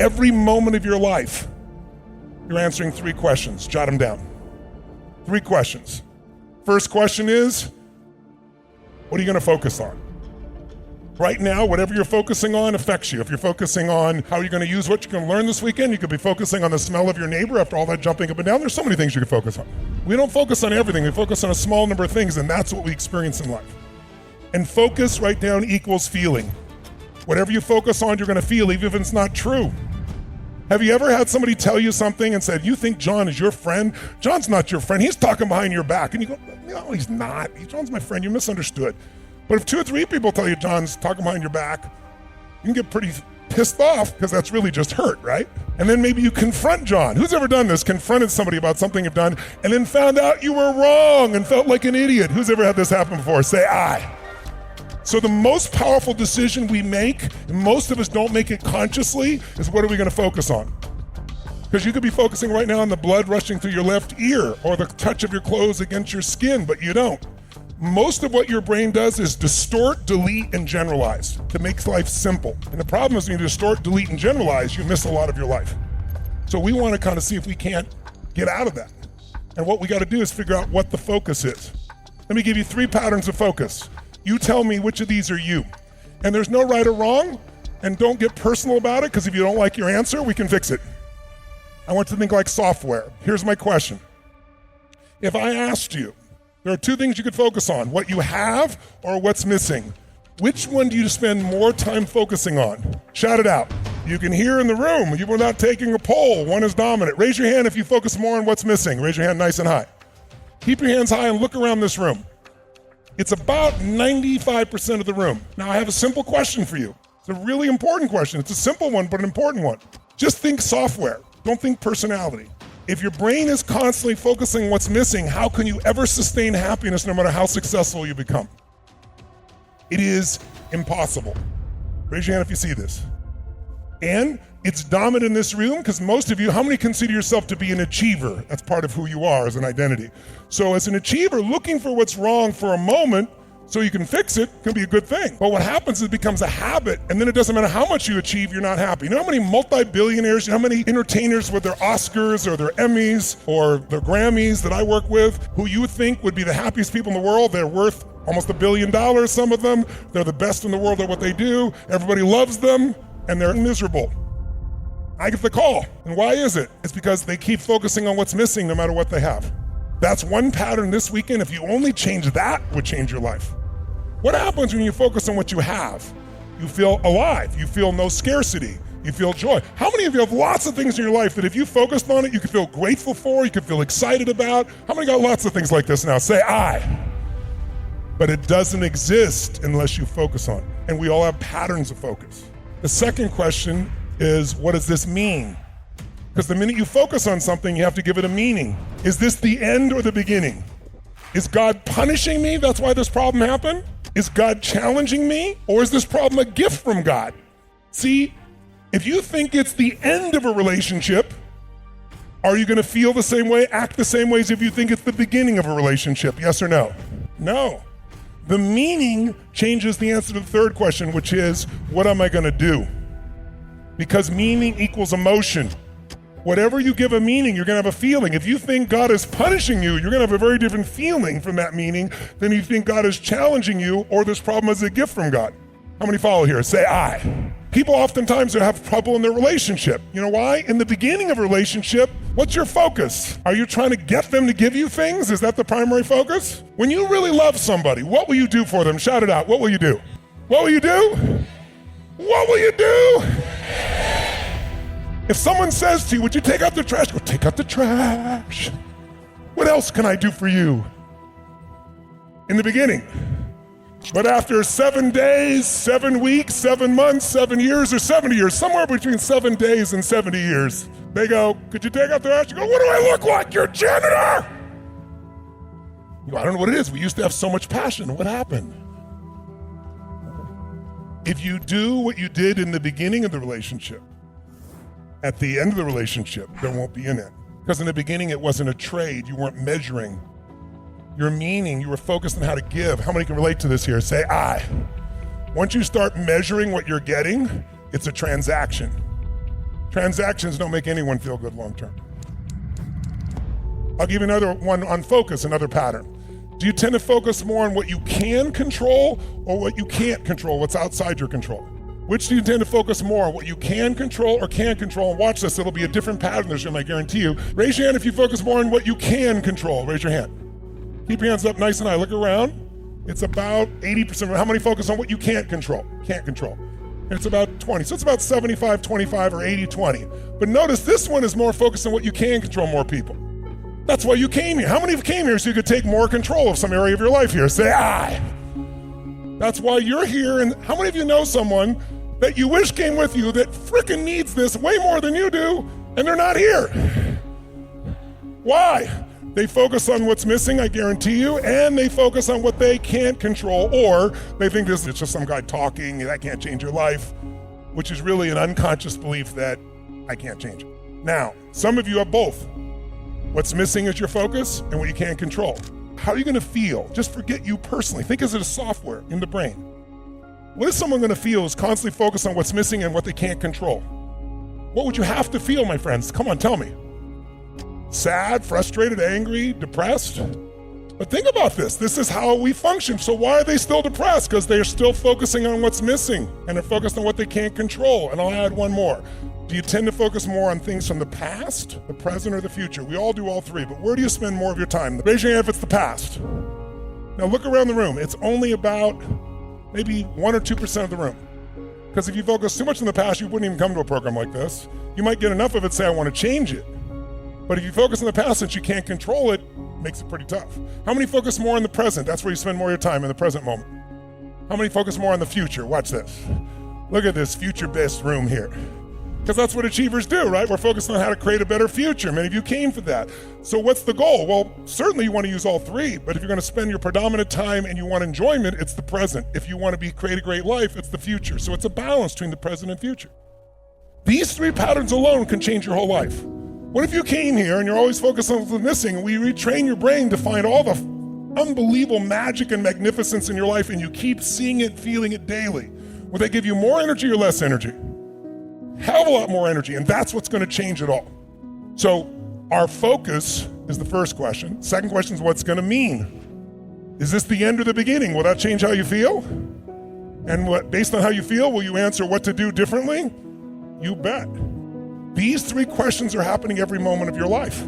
every moment of your life, you're answering 3 questions. Jot them down. 3 questions. First question is, what are you going to focus on? Right now, whatever you're focusing on affects you. If you're focusing on how you're going to use what you're going to learn this weekend, you could be focusing on the smell of your neighbor after all that jumping up and down. There's so many things you can focus on. We don't focus on everything. We focus on a small number of things, and that's what we experience in life. And focus, write down, equals feeling. Whatever you focus on, you're going to feel, even if it's not true. Have you ever had somebody tell you something and said, you think John is your friend? John's not your friend. He's talking behind your back. And you go, no, he's not. John's my friend. You misunderstood. But if 2 or 3 people tell you John's talking behind your back, you can get pretty pissed off because that's really just hurt, right? And then maybe you confront John. Who's ever done this? Confronted somebody about something you've done and then found out you were wrong and felt like an idiot. Who's ever had this happen before? Say aye. So the most powerful decision we make, and most of us don't make it consciously, is what are we going to focus on? Because you could be focusing right now on the blood rushing through your left ear or the touch of your clothes against your skin, but you don't. Most of what your brain does is distort, delete, and generalize to make life simple. And the problem is when you distort, delete, and generalize, you miss a lot of your life. So we want to kind of see if we can't get out of that. And what we got to do is figure out what the focus is. Let me give you 3 patterns of focus. You tell me which of these are you. And there's no right or wrong, and don't get personal about it, because if you don't like your answer, we can fix it. I want you to think like software. Here's my question. If I asked you, there are 2 things you could focus on, what you have or what's missing. Which one do you spend more time focusing on? Shout it out. You can hear in the room, you were not taking a poll, one is dominant. Raise your hand if you focus more on what's missing. Raise your hand nice and high. Keep your hands high and look around this room. It's about 95% of the room. Now I have a simple question for you. It's a really important question. It's a simple one, but an important one. Just think software. Don't think personality. If your brain is constantly focusing on what's missing, how can you ever sustain happiness no matter how successful you become? It is impossible. Raise your hand if you see this. And it's dominant in this room because most of you, how many consider yourself to be an achiever? That's part of who you are as an identity. So as an achiever, looking for what's wrong for a moment so you can fix it can be a good thing. But what happens is it becomes a habit, and then it doesn't matter how much you achieve, you're not happy. You know how many multi-billionaires, you know how many entertainers with their Oscars or their Emmys or their Grammys that I work with, who you think would be the happiest people in the world? They're worth almost $1 billion, some of them. They're the best in the world at what they do. Everybody loves them, and they're miserable. I get the call. And why is it? It's because they keep focusing on what's missing no matter what they have. That's one pattern this weekend. If you only change that, would change your life. What happens when you focus on what you have? You feel alive. You feel no scarcity. You feel joy. How many of you have lots of things in your life that if you focused on it, you could feel grateful for, you could feel excited about? How many got lots of things like this now? Say I. But it doesn't exist unless you focus on it. And we all have patterns of focus. The second question is, what does this mean? Because the minute you focus on something, you have to give it a meaning. Is this the end or the beginning? Is God punishing me? That's why this problem happened? Is God challenging me? Or is this problem a gift from God? See, if you think it's the end of a relationship, are you going to feel the same way, act the same way as if you think it's the beginning of a relationship? Yes or no? No. The meaning changes the answer to the third question, which is, what am I going to do? Because meaning equals emotion. Whatever you give a meaning, you're going to have a feeling. If you think God is punishing you, you're going to have a very different feeling from that meaning than you think God is challenging you or this problem is a gift from God. How many follow here? Say I. People oftentimes have trouble in their relationship. You know why? In the beginning of a relationship, what's your focus? Are you trying to get them to give you things? Is that the primary focus? When you really love somebody, what will you do for them? Shout it out. What will you do? What will you do? What will you do? If someone says to you, would you take out the trash? Go, take out the trash. What else can I do for you? In the beginning. But after 7 days, 7 weeks, 7 months, 7 years, or 70 years, somewhere between 7 days and 70 years, they go, could you take out the trash? You go, what do I look like? You're a janitor. You go, I don't know what it is. We used to have so much passion. What happened? If you do what you did in the beginning of the relationship, at the end of the relationship, there won't be in it. Because in the beginning, it wasn't a trade. You weren't measuring your meaning. You were focused on how to give. How many can relate to this here? Say I. Once you start measuring what you're getting, it's a transaction. Transactions don't make anyone feel good long term. I'll give you another one on focus, another pattern. Do you tend to focus more on what you can control or what you can't control, what's outside your control? Which do you tend to focus more on, what you can control or can't control? And watch this, it'll be a different pattern this year, I guarantee you. Raise your hand if you focus more on what you can control. Raise your hand. Keep your hands up nice and high. Look around. It's about 80%. How many focus on what you can't control? Can't control. It's about 20. So it's about 75-25 or 80-20. But notice this one is more focused on what you can control, more people. That's why you came here. How many of you came here so you could take more control of some area of your life here? Say, That's why you're here. And how many of you know someone that you wish came with you that frickin' needs this way more than you do, and they're not here? Why? They focus on what's missing, I guarantee you, and they focus on what they can't control, or they think this is just some guy talking, that can't change your life, which is really an unconscious belief that I can't change it. Now, some of you have both. What's missing is your focus and what you can't control. How are you gonna feel? Just forget you personally. Think as it a software in the brain. What is someone gonna feel who's constantly focused on what's missing and what they can't control? What would you have to feel, my friends? Come on, tell me. Sad, frustrated, angry, depressed? But think about this. This is how we function. So why are they still depressed? Because they're still focusing on what's missing and they're focused on what they can't control. And I'll add one more. Do you tend to focus more on things from the past, the present, or the future? We all do all three, but where do you spend more of your time? Raise your hand if it's the past. Now look around the room. It's only about maybe 1 or 2% of the room. Because if you focus too much on the past, you wouldn't even come to a program like this. You might get enough of it, say, I want to change it. But if you focus on the past, since you can't control it, makes it pretty tough. How many focus more on the present? That's where you spend more of your time, in the present moment. How many focus more on the future? Watch this. Look at this future-based room here. Because that's what achievers do, right? We're focused on how to create a better future. Many of you came for that. So what's the goal? Well, certainly you want to use all three, but if you're going to spend your predominant time and you want enjoyment, it's the present. If you want to create a great life, it's the future. So it's a balance between the present and future. These three patterns alone can change your whole life. What if you came here and you're always focused on what's missing, and we retrain your brain to find all the unbelievable magic and magnificence in your life, and you keep seeing it, feeling it daily? Will they give you more energy or less energy? Hell of a lot more energy, and that's what's going to change it all. So our focus is the first question. Second question is what's going to mean? Is this the end or the beginning? Will that change how you feel? And based on how you feel, will you answer what to do differently? You bet. These three questions are happening every moment of your life.